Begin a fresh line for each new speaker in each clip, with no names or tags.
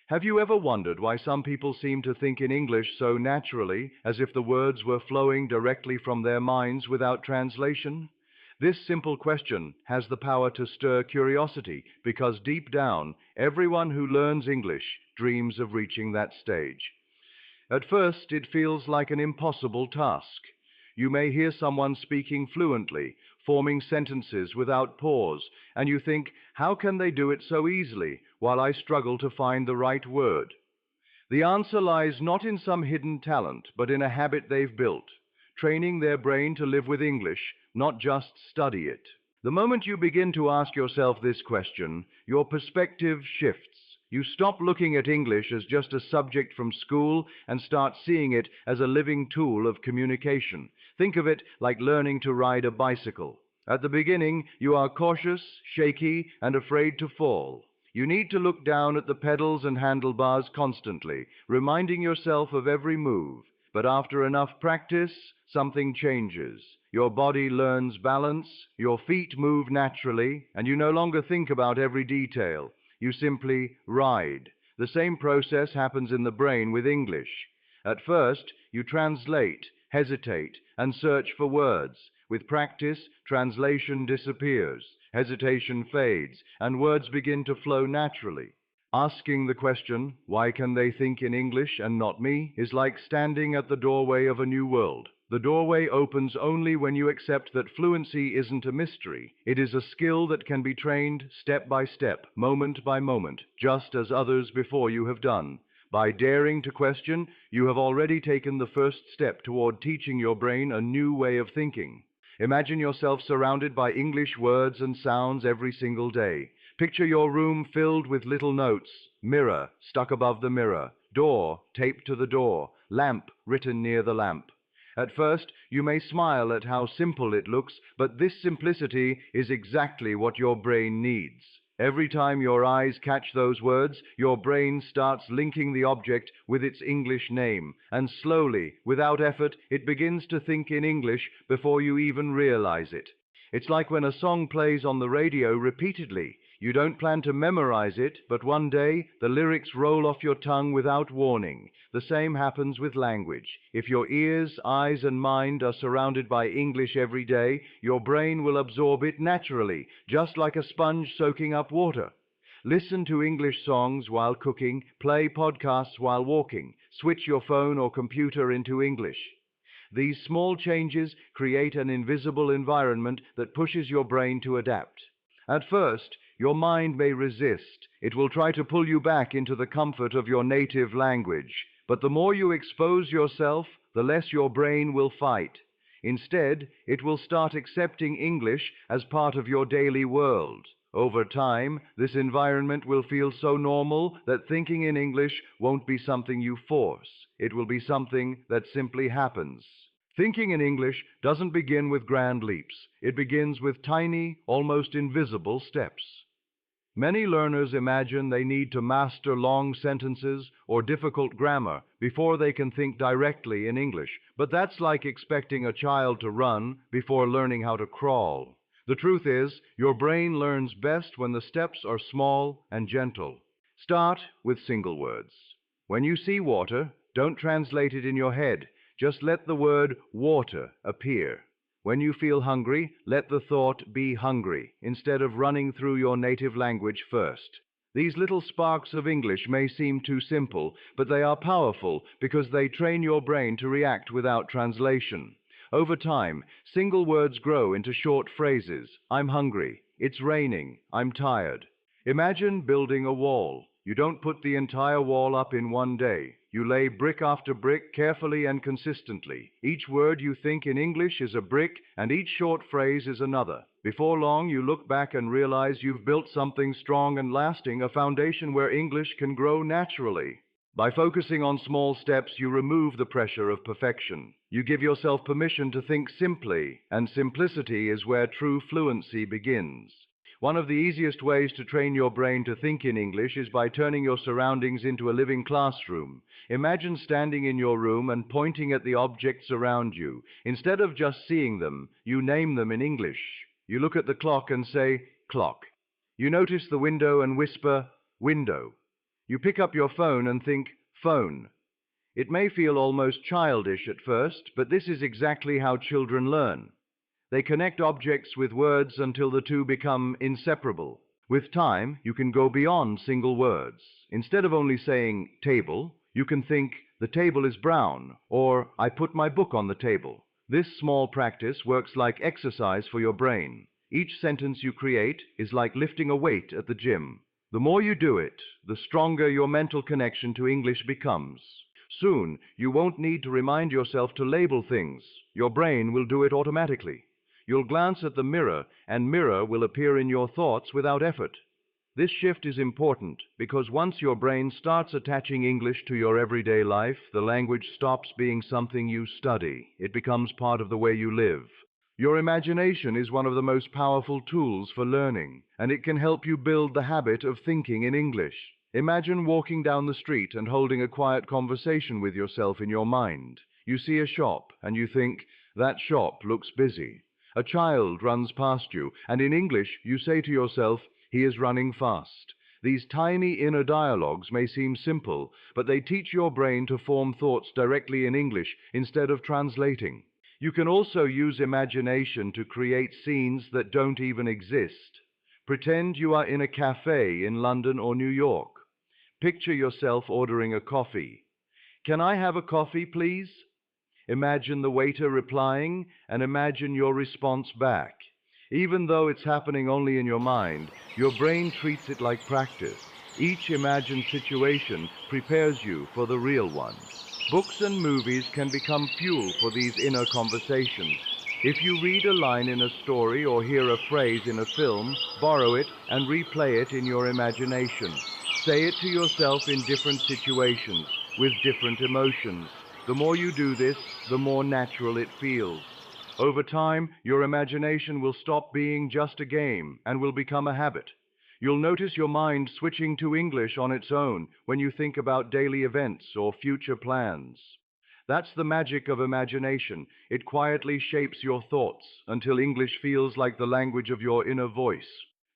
Have you ever wondered why some people seem to think in English so naturally, as if the words were flowing directly from their minds without translation? This simple question has the power to stir curiosity because deep down, everyone who learns English dreams of reaching that stage. At first, it feels like an impossible task. You may hear someone speaking fluently, forming sentences without pause, and you think, how can they do it so easily, while I struggle to find the right word? The answer lies not in some hidden talent, but in a habit they've built, training their brain to live with English, not just study it. The moment you begin to ask yourself this question, your perspective shifts. You stop looking at English as just a subject from school and start seeing it as a living tool of communication. Think of it like learning to ride a bicycle. At the beginning, you are cautious, shaky, and afraid to fall. You need to look down at the pedals and handlebars constantly, reminding yourself of every move. But after enough practice, something changes. Your body learns balance, your feet move naturally, and you no longer think about every detail. You simply ride. The same process happens in the brain with English. At first, you translate, hesitate, and search for words. With practice, translation disappears, hesitation fades, and words begin to flow naturally. Asking the question, why can they think in English and not me, is like standing at the doorway of a new world. The doorway opens only when you accept that fluency isn't a mystery. It is a skill that can be trained step by step, moment by moment, just as others before you have done. By daring to question, you have already taken the first step toward teaching your brain a new way of thinking. Imagine yourself surrounded by English words and sounds every single day. Picture your room filled with little notes: mirror stuck above the mirror, door taped to the door, lamp written near the lamp. At first, you may smile at how simple it looks, but this simplicity is exactly what your brain needs. Every time your eyes catch those words, your brain starts linking the object with its English name, and slowly, without effort, it begins to think in English before you even realize it. It's like when a song plays on the radio repeatedly. You don't plan to memorize it, but one day the lyrics roll off your tongue without warning. The same happens with language. If your ears, eyes, and mind are surrounded by English every day, your brain will absorb it naturally, just like a sponge soaking up water. Listen to English songs while cooking, play podcasts while walking, switch your phone or computer into English. These small changes create an invisible environment that pushes your brain to adapt. At first, your mind may resist. It will try to pull you back into the comfort of your native language. But the more you expose yourself, the less your brain will fight. Instead, it will start accepting English as part of your daily world. Over time, this environment will feel so normal that thinking in English won't be something you force. It will be something that simply happens. Thinking in English doesn't begin with grand leaps. It begins with tiny, almost invisible steps. Many learners imagine they need to master long sentences or difficult grammar before they can think directly in English, but that's like expecting a child to run before learning how to crawl. The truth is, your brain learns best when the steps are small and gentle. Start with single words. When you see water, don't translate it in your head. Just let the word water appear. When you feel hungry, let the thought be hungry, instead of running through your native language first. These little sparks of English may seem too simple, but they are powerful because they train your brain to react without translation. Over time, single words grow into short phrases. I'm hungry. It's raining. I'm tired. Imagine building a wall. You don't put the entire wall up in one day. You lay brick after brick carefully and consistently. Each word you think in English is a brick, and each short phrase is another. Before long, you look back and realize you've built something strong and lasting, a foundation where English can grow naturally. By focusing on small steps, you remove the pressure of perfection. You give yourself permission to think simply, and simplicity is where true fluency begins. One of the easiest ways to train your brain to think in English is by turning your surroundings into a living classroom. Imagine standing in your room and pointing at the objects around you. Instead of just seeing them, you name them in English. You look at the clock and say, clock. You notice the window and whisper, window. You pick up your phone and think, phone. It may feel almost childish at first, but this is exactly how children learn. They connect objects with words until the two become inseparable. With time, you can go beyond single words. Instead of only saying table, you can think the table is brown or I put my book on the table. This small practice works like exercise for your brain. Each sentence you create is like lifting a weight at the gym. The more you do it, the stronger your mental connection to English becomes. Soon, you won't need to remind yourself to label things. Your brain will do it automatically. You'll glance at the mirror, and mirror will appear in your thoughts without effort. This shift is important because once your brain starts attaching English to your everyday life, the language stops being something you study. It becomes part of the way you live. Your imagination is one of the most powerful tools for learning, and it can help you build the habit of thinking in English. Imagine walking down the street and holding a quiet conversation with yourself in your mind. You see a shop, and you think, that shop looks busy. A child runs past you, and in English you say to yourself, he is running fast. These tiny inner dialogues may seem simple, but they teach your brain to form thoughts directly in English instead of translating. You can also use imagination to create scenes that don't even exist. Pretend you are in a cafe in London or New York. Picture yourself ordering a coffee. Can I have a coffee, please? Imagine the waiter replying, and imagine your response back. Even though it's happening only in your mind, your brain treats it like practice. Each imagined situation prepares you for the real one. Books and movies can become fuel for these inner conversations. If you read a line in a story or hear a phrase in a film, borrow it and replay it in your imagination. Say it to yourself in different situations, with different emotions. The more you do this, the more natural it feels. Over time, your imagination will stop being just a game and will become a habit. You'll notice your mind switching to English on its own when you think about daily events or future plans. That's the magic of imagination. It quietly shapes your thoughts until English feels like the language of your inner voice.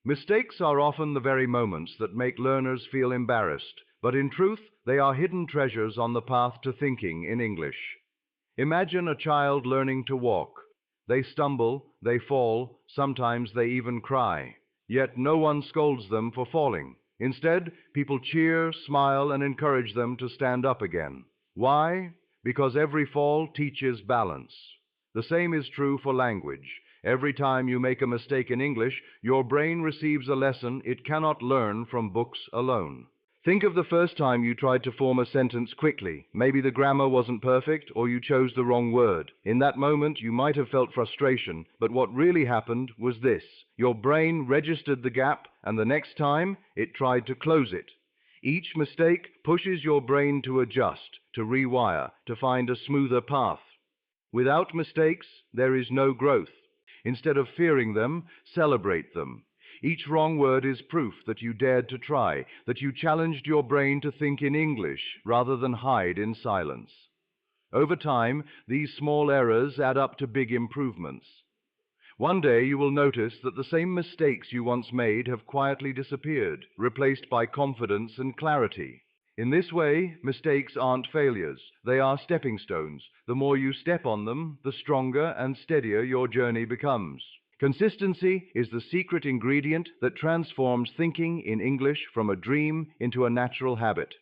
Mistakes are often the very moments that make learners feel embarrassed, but in truth, they are hidden treasures on the path to thinking in English. Imagine a child learning to walk. They stumble, they fall, sometimes they even cry. Yet no one scolds them for falling. Instead, people cheer, smile, and encourage them to stand up again. Why? Because every fall teaches balance. The same is true for language. Every time you make a mistake in English, your brain receives a lesson it cannot learn from books alone. Think of the first time you tried to form a sentence quickly. Maybe the grammar wasn't perfect, or you chose the wrong word. In that moment, you might have felt frustration, but what really happened was this. Your brain registered the gap, and the next time, it tried to close it. Each mistake pushes your brain to adjust, to rewire, to find a smoother path. Without mistakes, there is no growth. Instead of fearing them, celebrate them. Each wrong word is proof that you dared to try, that you challenged your brain to think in English rather than hide in silence. Over time, these small errors add up to big improvements. One day you will notice that the same mistakes you once made have quietly disappeared, replaced by confidence and clarity. In this way, mistakes aren't failures. They are stepping stones. The more you step on them, the stronger and steadier your journey becomes. Consistency is the secret ingredient that transforms thinking in English from a dream into a natural habit.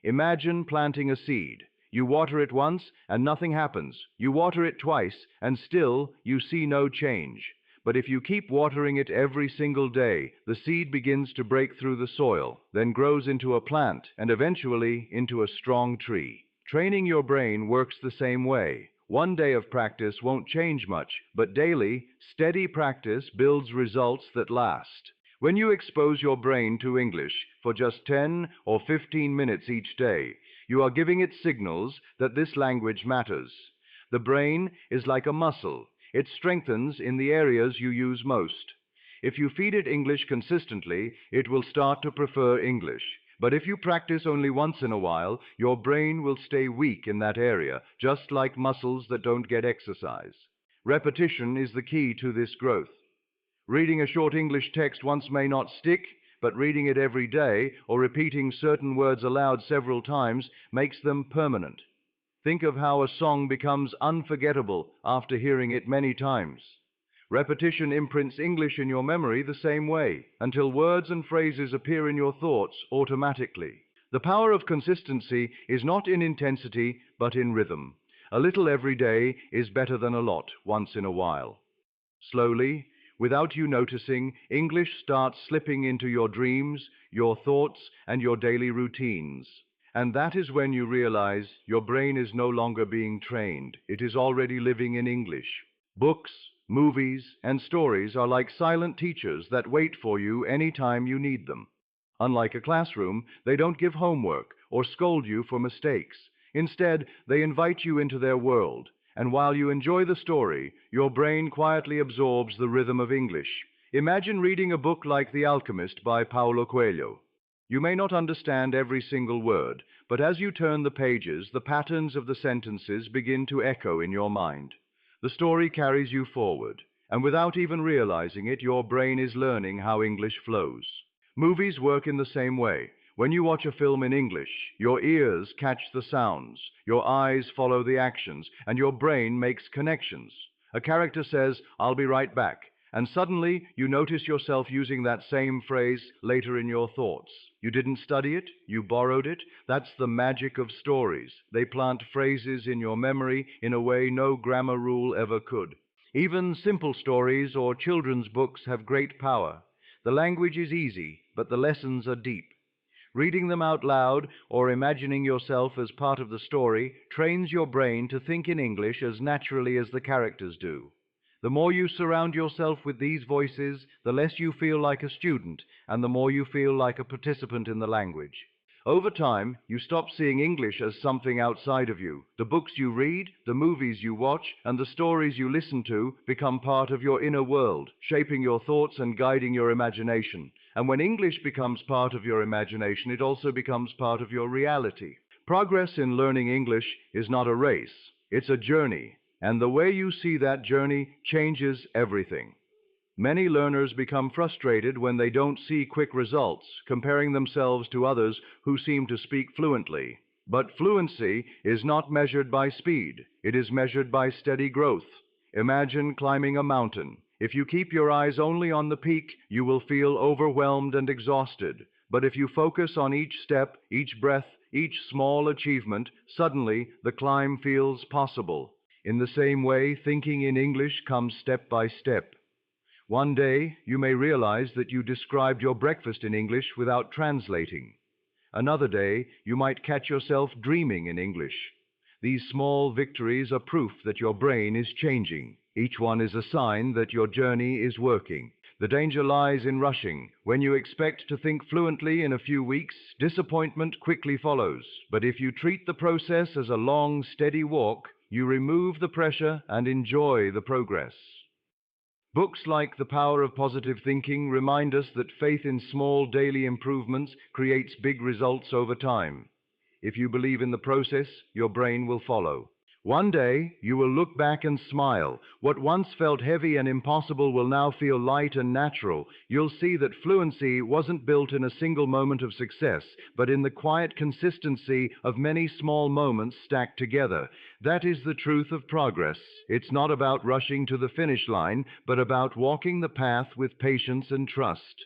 Imagine planting a seed. You water it once and nothing happens. You water it twice and still you see no change. But if you keep watering it every single day, the seed begins to break through the soil, then grows into a plant and eventually into a strong tree. Training your brain works the same way. One day of practice won't change much, but daily, steady practice builds results that last. When you expose your brain to English for just 10 or 15 minutes each day, you are giving it signals that this language matters. The brain is like a muscle. It strengthens in the areas you use most. If you feed it English consistently, it will start to prefer English. But if you practice only once in a while, your brain will stay weak in that area, just like muscles that don't get exercise. Repetition is the key to this growth. Reading a short English text once may not stick, but reading it every day or repeating certain words aloud several times makes them permanent. Think of how a song becomes unforgettable after hearing it many times. Repetition imprints English in your memory the same way, until words and phrases appear in your thoughts automatically. The power of consistency is not in intensity, but in rhythm. A little every day is better than a lot once in a while. Slowly, without you noticing, English starts slipping into your dreams, your thoughts, and your daily routines. And that is when you realize your brain is no longer being trained. It is already living in English. Books, movies, and stories are like silent teachers that wait for you anytime you need them. Unlike a classroom, they don't give homework or scold you for mistakes. Instead, they invite you into their world, and while you enjoy the story, your brain quietly absorbs the rhythm of English. Imagine reading a book like The Alchemist by Paulo Coelho. You may not understand every single word, but as you turn the pages, the patterns of the sentences begin to echo in your mind. The story carries you forward, and without even realizing it, your brain is learning how English flows. Movies work in the same way. When you watch a film in English, your ears catch the sounds, your eyes follow the actions, and your brain makes connections. A character says, "I'll be right back," and suddenly you notice yourself using that same phrase later in your thoughts. You didn't study it, you borrowed it. That's the magic of stories. They plant phrases in your memory in a way no grammar rule ever could. Even simple stories or children's books have great power. The language is easy, but the lessons are deep. Reading them out loud or imagining yourself as part of the story trains your brain to think in English as naturally as the characters do. The more you surround yourself with these voices, the less you feel like a student, and the more you feel like a participant in the language. Over time, you stop seeing English as something outside of you. The books you read, the movies you watch, and the stories you listen to become part of your inner world, shaping your thoughts and guiding your imagination. And when English becomes part of your imagination, it also becomes part of your reality. Progress in learning English is not a race, it's a journey, and the way you see that journey changes everything. Many learners become frustrated when they don't see quick results, comparing themselves to others who seem to speak fluently. But fluency is not measured by speed. It is measured by steady growth. Imagine climbing a mountain. If you keep your eyes only on the peak, you will feel overwhelmed and exhausted. But if you focus on each step, each breath, each small achievement, suddenly the climb feels possible. In the same way, thinking in English comes step by step. One day, you may realize that you described your breakfast in English without translating. Another day, you might catch yourself dreaming in English. These small victories are proof that your brain is changing. Each one is a sign that your journey is working. The danger lies in rushing. When you expect to think fluently in a few weeks, disappointment quickly follows. But if you treat the process as a long, steady walk, you remove the pressure and enjoy the progress. Books like The Power of Positive Thinking remind us that faith in small daily improvements creates big results over time. If you believe in the process, your brain will follow. One day, you will look back and smile. What once felt heavy and impossible will now feel light and natural. You'll see that fluency wasn't built in a single moment of success, but in the quiet consistency of many small moments stacked together. That is the truth of progress. It's not about rushing to the finish line, but about walking the path with patience and trust.